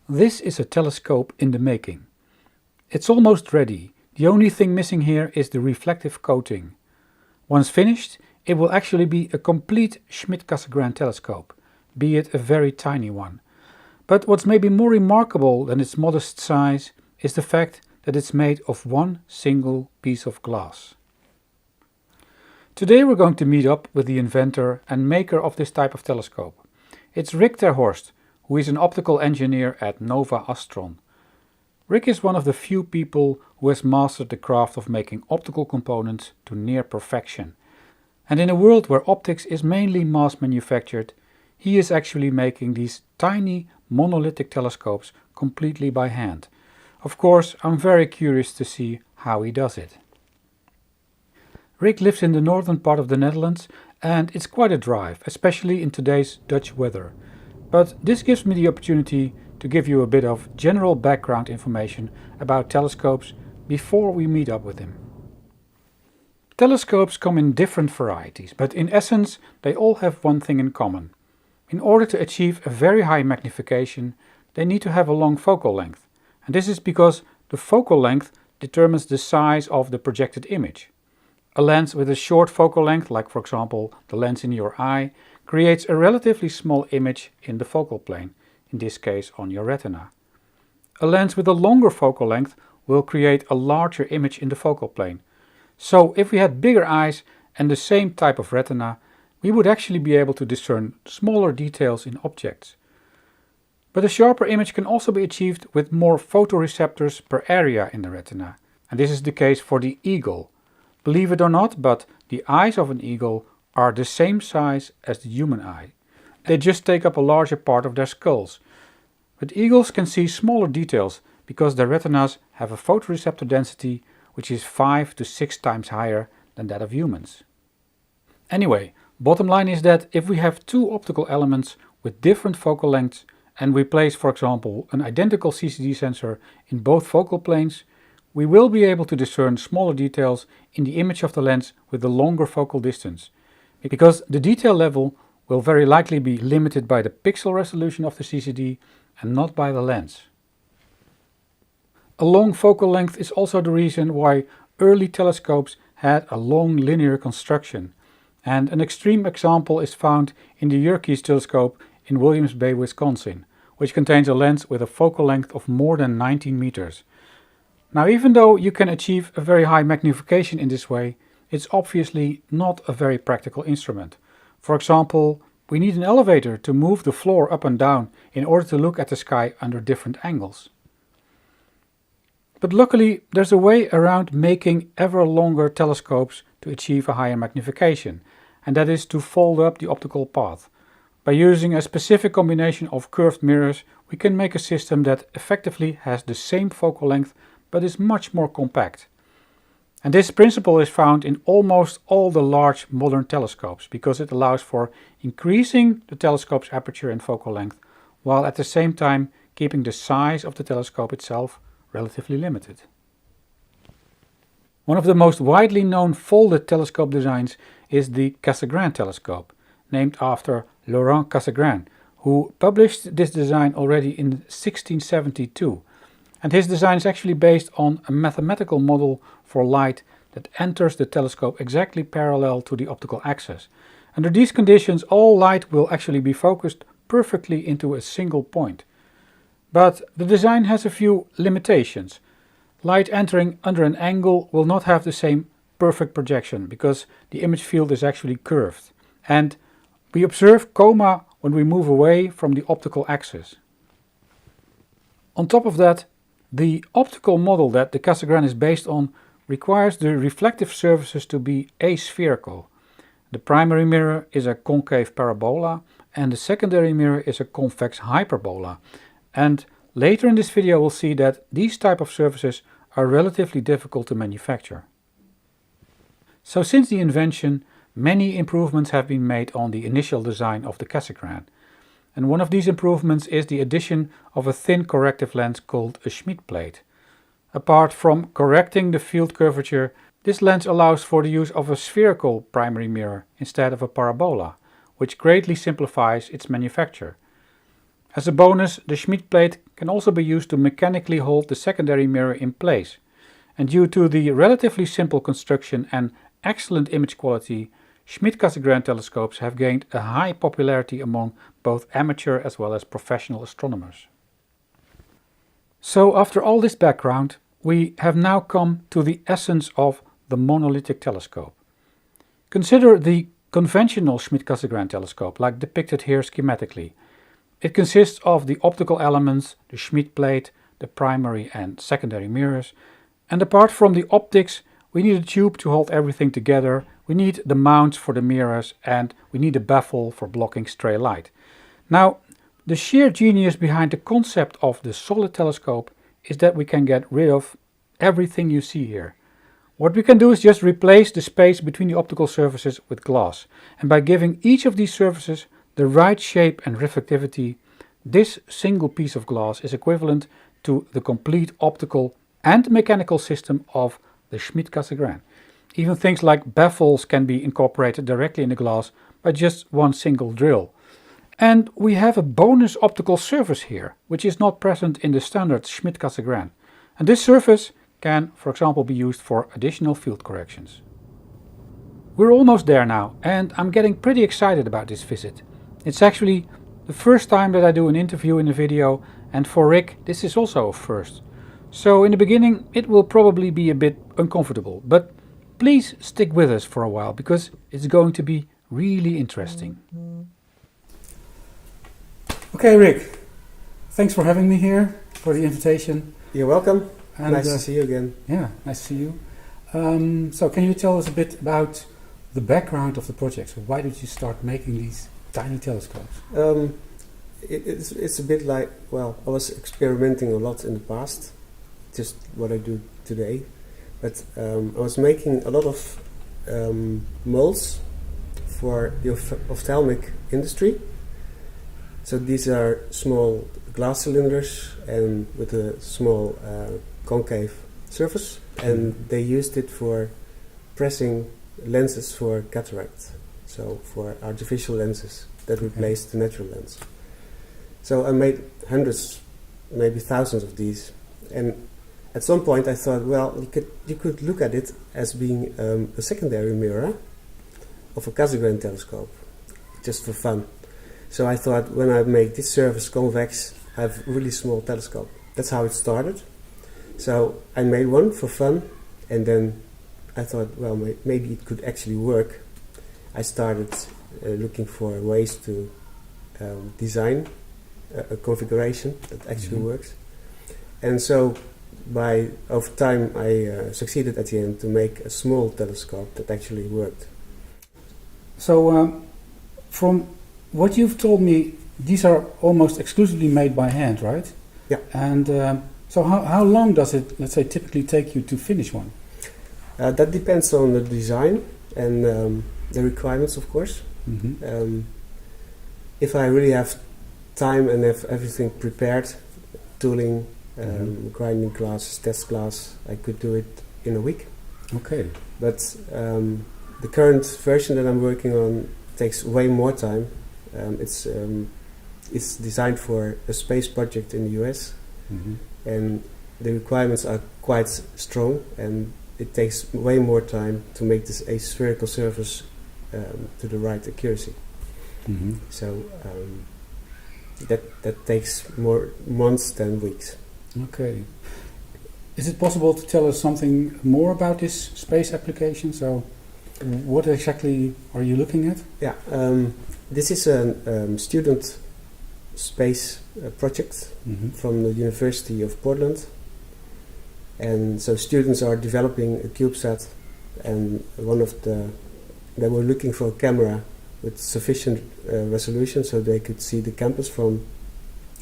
This is a telescope in the making. It's almost ready. The only thing missing here is the reflective coating. Once finished, it will actually be a complete Schmidt-Cassegrain telescope, be it a very tiny one. But what's maybe more remarkable than its modest size is the fact that it's made of one single piece of glass. Today we're going to meet up with the inventor and maker of this type of telescope. It's Rick ter Horst, who is an optical engineer at Nova Astron. Rick is one of the few people who has mastered the craft of making optical components to near perfection. And in a world where optics is mainly mass manufactured, he is actually making these tiny monolithic telescopes completely by hand. Of course, I'm very curious to see how he does it. Rick lives in the northern part of the Netherlands, and it's quite a drive, especially in today's Dutch weather. But this gives me the opportunity to give you a bit of general background information about telescopes before we meet up with him. Telescopes come in different varieties, but in essence they all have one thing in common. In order to achieve a very high magnification, they need to have a long focal length. And this is because the focal length determines the size of the projected image. A lens with a short focal length, like for example the lens in your eye, creates a relatively small image in the focal plane, in this case on your retina. A lens with a longer focal length will create a larger image in the focal plane. So if we had bigger eyes and the same type of retina, we would actually be able to discern smaller details in objects. But a sharper image can also be achieved with more photoreceptors per area in the retina. And this is the case for the eagle. Believe it or not, but the eyes of an eagle are the same size as the human eye. They just take up a larger part of their skulls. But eagles can see smaller details because their retinas have a photoreceptor density which is 5 to 6 times higher than that of humans. Anyway, bottom line is that if we have two optical elements with different focal lengths and we place, for example, an identical CCD sensor in both focal planes, we will be able to discern smaller details in the image of the lens with a longer focal distance, because the detail level will very likely be limited by the pixel resolution of the CCD and not by the lens. A long focal length is also the reason why early telescopes had a long linear construction, and an extreme example is found in the Yerkes telescope in Williams Bay, Wisconsin, which contains a lens with a focal length of more than 19 meters. Now, even though you can achieve a very high magnification in this way, it's obviously not a very practical instrument. For example, we need an elevator to move the floor up and down in order to look at the sky under different angles. But luckily, there's a way around making ever longer telescopes to achieve a higher magnification, and that is to fold up the optical path. By using a specific combination of curved mirrors, we can make a system that effectively has the same focal length but is much more compact. And this principle is found in almost all the large modern telescopes because it allows for increasing the telescope's aperture and focal length while at the same time keeping the size of the telescope itself relatively limited. One of the most widely known folded telescope designs is the Cassegrain telescope, named after Laurent Cassegrain, who published this design already in 1672. And his design is actually based on a mathematical model for light that enters the telescope exactly parallel to the optical axis. Under these conditions, all light will actually be focused perfectly into a single point. But the design has a few limitations. Light entering under an angle will not have the same perfect projection because the image field is actually curved. And we observe coma when we move away from the optical axis. On top of that, the optical model that the Cassegrain is based on requires the reflective surfaces to be aspherical. The primary mirror is a concave parabola and the secondary mirror is a convex hyperbola. And later in this video we'll see that these type of surfaces are relatively difficult to manufacture. So since the invention, many improvements have been made on the initial design of the Cassegrain. And one of these improvements is the addition of a thin corrective lens called a Schmidt plate. Apart from correcting the field curvature, this lens allows for the use of a spherical primary mirror instead of a parabola, which greatly simplifies its manufacture. As a bonus, the Schmidt plate can also be used to mechanically hold the secondary mirror in place. And due to the relatively simple construction and excellent image quality, Schmidt-Cassegrain telescopes have gained a high popularity among both amateur as well as professional astronomers. So after all this background, we have now come to the essence of the monolithic telescope. Consider the conventional Schmidt-Cassegrain telescope, like depicted here schematically. It consists of the optical elements, the Schmidt plate, the primary and secondary mirrors, and apart from the optics, we need a tube to hold everything together, we need the mounts for the mirrors, and we need a baffle for blocking stray light. Now, the sheer genius behind the concept of the solid telescope is that we can get rid of everything you see here. What we can do is just replace the space between the optical surfaces with glass, and by giving each of these surfaces the right shape and reflectivity, this single piece of glass is equivalent to the complete optical and mechanical system of the Schmidt-Cassegrain. Even things like baffles can be incorporated directly in the glass by just one single drill. And we have a bonus optical surface here, which is not present in the standard Schmidt-Cassegrain. And this surface can, for example, be used for additional field corrections. We're almost there now, and I'm getting pretty excited about this visit. It's actually the first time that I do an interview in a video, and for Rick this is also a first. So in the beginning it will probably be a bit uncomfortable, but please stick with us for a while because it's going to be really interesting. Okay, Rick, thanks for having me here, for the invitation. You're welcome. And, nice to see you again. Yeah, nice to see you. So can you tell us a bit about the background of the project? So why did you start making these tiny telescopes? It's a bit like, well, I was experimenting a lot in the past, just what I do today, but I was making a lot of molds for the ophthalmic industry. So these are small glass cylinders and with a small concave surface, and they used it for pressing lenses for cataract, so for artificial lenses that replace the natural lens. So I made hundreds, maybe thousands of these, and at some point I thought, well, you could look at it as being a secondary mirror of a Cassegrain telescope, just for fun. So I thought, when I make this surface convex, I have a really small telescope. That's how it started. So I made one for fun, and then I thought, well, maybe it could actually work. I started looking for ways to design a configuration that actually works. And so over time I succeeded at the end to make a small telescope that actually worked. So from what you've told me, these are almost exclusively made by hand, right? Yeah. And so how long does it, let's say, typically take you to finish one? That depends on the design and the requirements, of course. Mm-hmm. If I really have time and have everything prepared, tooling, grinding glass, test glass, I could do it in a week. Okay. But the current version that I'm working on takes way more time. It's designed for a space project in the US, and the requirements are quite strong, and it takes way more time to make this a spherical surface to the right accuracy. So that takes more months than weeks. Okay. Is it possible to tell us something more about this space application? So what exactly are you looking at? Yeah, this is a student space project from the University of Portland. And so students are developing a CubeSat, and they were looking for a camera with sufficient resolution so they could see the campus from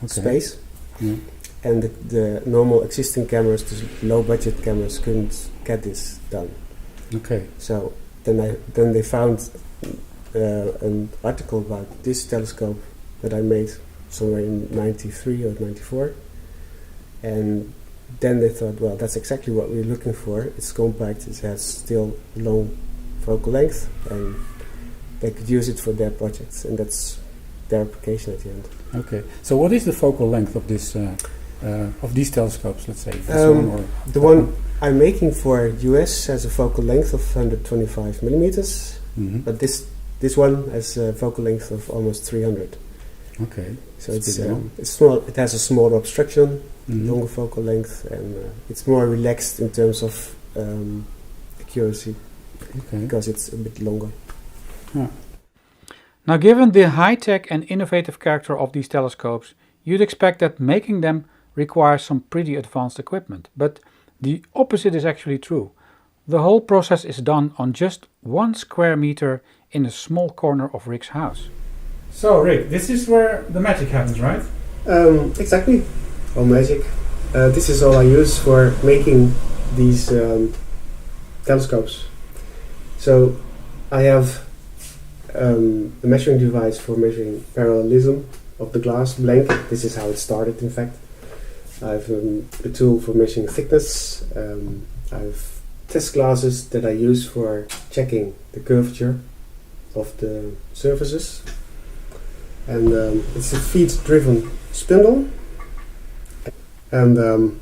space. And the normal existing cameras, the low budget cameras, couldn't get this done. Okay. So then they found an article about this telescope that I made somewhere in 93 or 94, and then they thought, well, that's exactly what we're looking for. It's compact, it has still long focal length, and they could use it for their projects, and that's their application at the end. Okay, so what is the focal length of this of these telescopes, let's say? The one I'm making for US has a focal length of 125 millimeters, but this one has a focal length of almost 300. Okay. So it's small. It has a smaller obstruction, longer focal length, and it's more relaxed in terms of accuracy because it's a bit longer. Yeah. Now, given the high-tech and innovative character of these telescopes, you'd expect that making them requires some pretty advanced equipment. But the opposite is actually true. The whole process is done on just 1 square meter in a small corner of Rick's house. So, Rick, this is where the magic happens, right? Exactly. All magic. This is all I use for making these telescopes. So, I have a measuring device for measuring parallelism of the glass blank. This is how it started, in fact. I have a tool for measuring thickness. I have test glasses that I use for checking the curvature of the surfaces. And it's a feed-driven spindle. And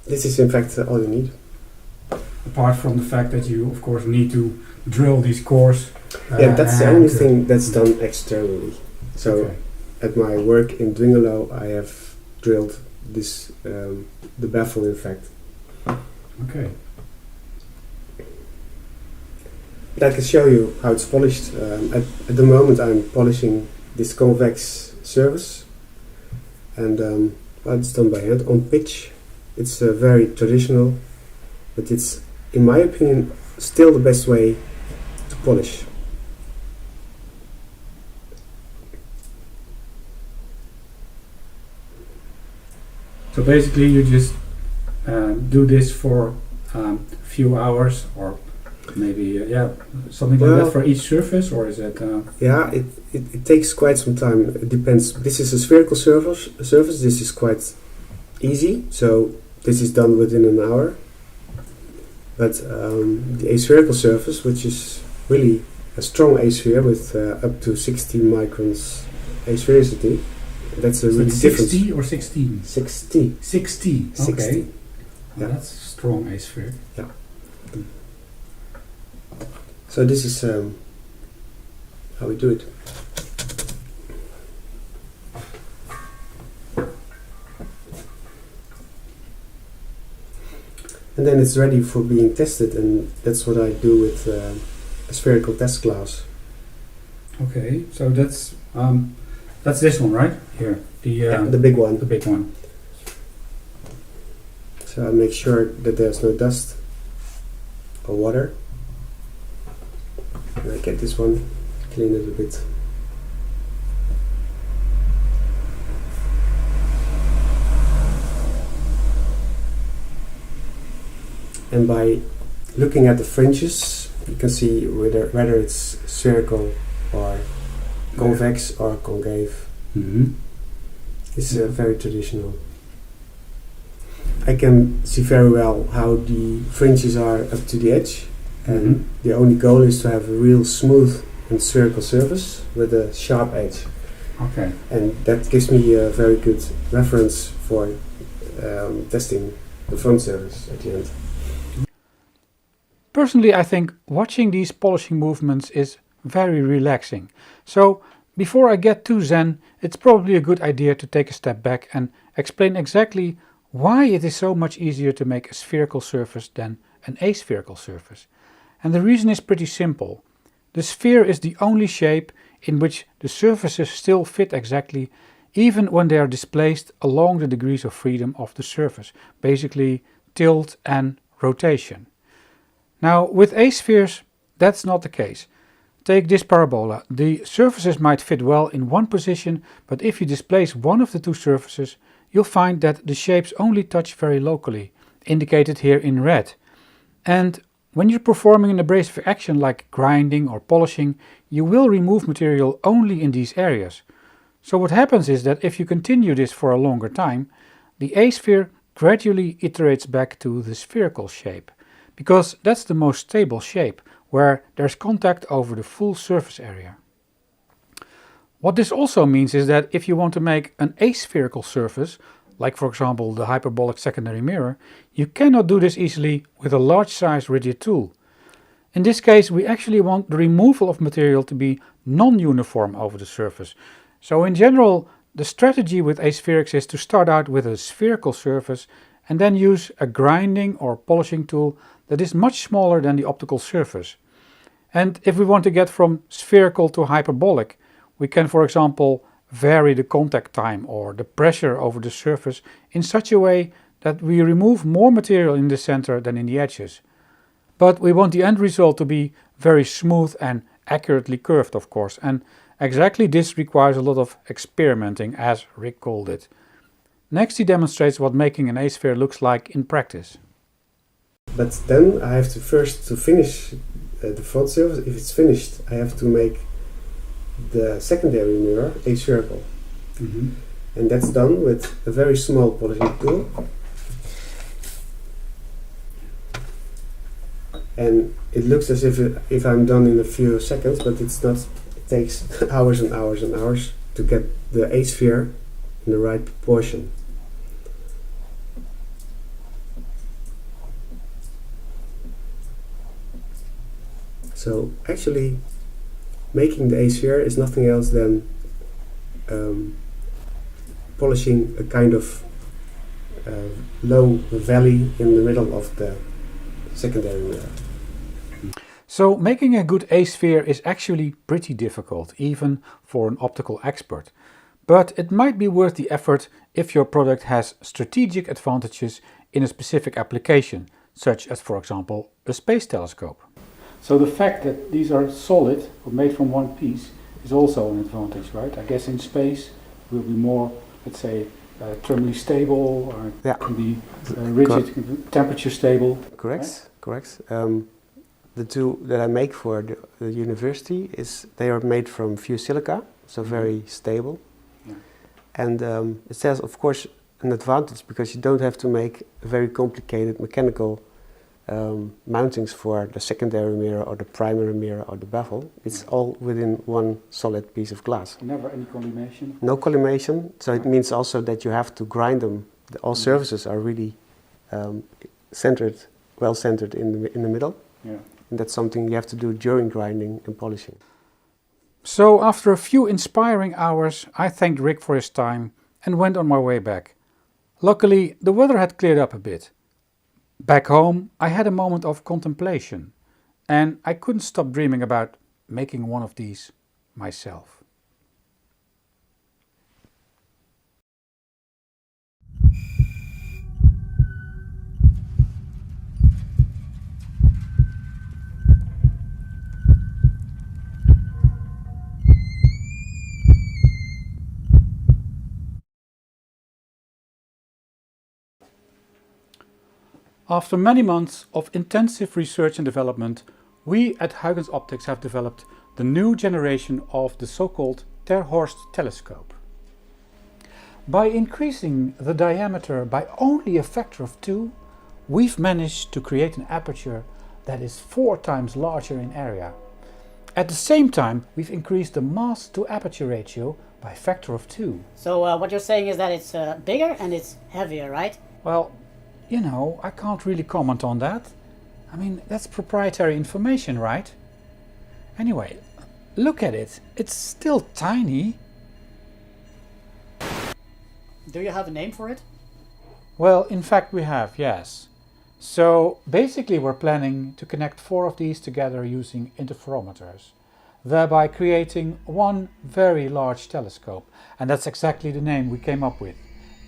this is, in fact, all you need. Apart from the fact that you, of course, need to drill these cores. Yeah, that's the only thing that's done externally. So at my work in Dwingelo, I have drilled this, the baffle, in fact. Okay. But I can show you how it's polished. At the moment, I'm polishing this convex surface, and well, it's done by hand on pitch. It's very traditional, but it's, in my opinion, still the best way to polish. So basically you just do this for a few hours, or maybe something like that for each surface, or is it? Yeah, it takes quite some time. It depends. This is a spherical surface. This is quite easy, so this is done within an hour. But the aspherical surface, which is really a strong asphere with up to 60 microns asphericity, that's a really different. 60 or 16? 60. 60. Okay. 60. Well, Yeah. that's a strong asphere. Yeah. So this is how we do it. And then it's ready for being tested, and that's what I do with a spherical test glass. Okay, so that's this one, right? Here, The big one. The big one. So I make sure that there's no dust or water. And I get this one, clean it a bit. And by looking at the fringes, you can see whether it's spherical or convex or concave. It's very traditional. I can see very well how the fringes are up to the edge, and the only goal is to have a real smooth and spherical surface with a sharp edge. Okay. And that gives me a very good reference for testing the front surface at the end. Personally, I think watching these polishing movements is very relaxing. So, before I get too zen, it's probably a good idea to take a step back and explain exactly why it is so much easier to make a spherical surface than an aspherical surface. And the reason is pretty simple. The sphere is the only shape in which the surfaces still fit exactly, even when they are displaced along the degrees of freedom of the surface, basically tilt and rotation. Now, with aspheres, that's not the case. Take this parabola. The surfaces might fit well in one position, but if you displace one of the two surfaces, you'll find that the shapes only touch very locally, indicated here in red. And when you're performing an abrasive action like grinding or polishing, you will remove material only in these areas. So what happens is that if you continue this for a longer time, the asphere gradually iterates back to the spherical shape, because that's the most stable shape, where there's contact over the full surface area. What this also means is that if you want to make an aspherical surface, like for example the hyperbolic secondary mirror, you cannot do this easily with a large size rigid tool. In this case, we actually want the removal of material to be non-uniform over the surface. So in general, the strategy with aspherics is to start out with a spherical surface and then use a grinding or polishing tool that is much smaller than the optical surface. And if we want to get from spherical to hyperbolic, we can, for example, vary the contact time or the pressure over the surface in such a way that we remove more material in the center than in the edges. But we want the end result to be very smooth and accurately curved, of course, and exactly this requires a lot of experimenting, as Rick called it. Next he demonstrates what making an A-sphere looks like in practice. But then I have to first finish the front surface. If it's finished, I have to make the secondary mirror aspherical. And that's done with a very small polishing tool. And it looks as if I'm done in a few seconds, but it's not. It takes hours and hours and hours to get the A-sphere in the right proportion. So actually, making the A-sphere is nothing else than polishing a kind of low valley in the middle of the secondary mirror. So making a good A-sphere is actually pretty difficult, even for an optical expert. But it might be worth the effort if your product has strategic advantages in a specific application, such as, for example, a space telescope. So the fact that these are solid or made from one piece is also an advantage, right? I guess in space it will be more, let's say, thermally stable, or it can be rigid, temperature stable. Correct, right? correct. The two that I make for the university they are made from fused silica, so very stable. Yeah. And it has, of course, an advantage because you don't have to make very complicated mechanical mountings for the secondary mirror or the primary mirror or the bevel. It's all within one solid piece of glass. Never any collimation? No collimation, so it means also that you have to grind them. All surfaces are really centered, well centered in the middle. Yeah. And that's something you have to do during grinding and polishing. So after a few inspiring hours, I thanked Rick for his time and went on my way back. Luckily, the weather had cleared up a bit. Back home, I had a moment of contemplation, and I couldn't stop dreaming about making one of these myself. After many months of intensive research and development, we at Huygens Optics have developed the new generation of the so-called Terhorst telescope. By increasing the diameter by only a factor of 2, we've managed to create an aperture that is 4 times larger in area. At the same time, we've increased the mass to aperture ratio by a factor of 2. So what you're saying is that it's bigger and it's heavier, right? Well, you know, I can't really comment on that. I mean, that's proprietary information, right? Anyway, look at it. It's still tiny. Do you have a name for it? Well, in fact we have, yes. So basically we're planning to connect 4 of these together using interferometers, thereby creating one very large telescope. And that's exactly the name we came up with,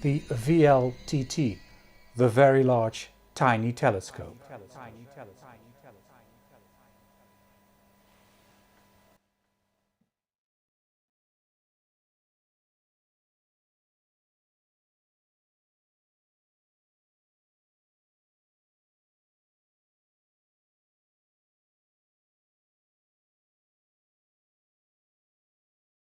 the VLTT. The Very Large Tiny Telescope.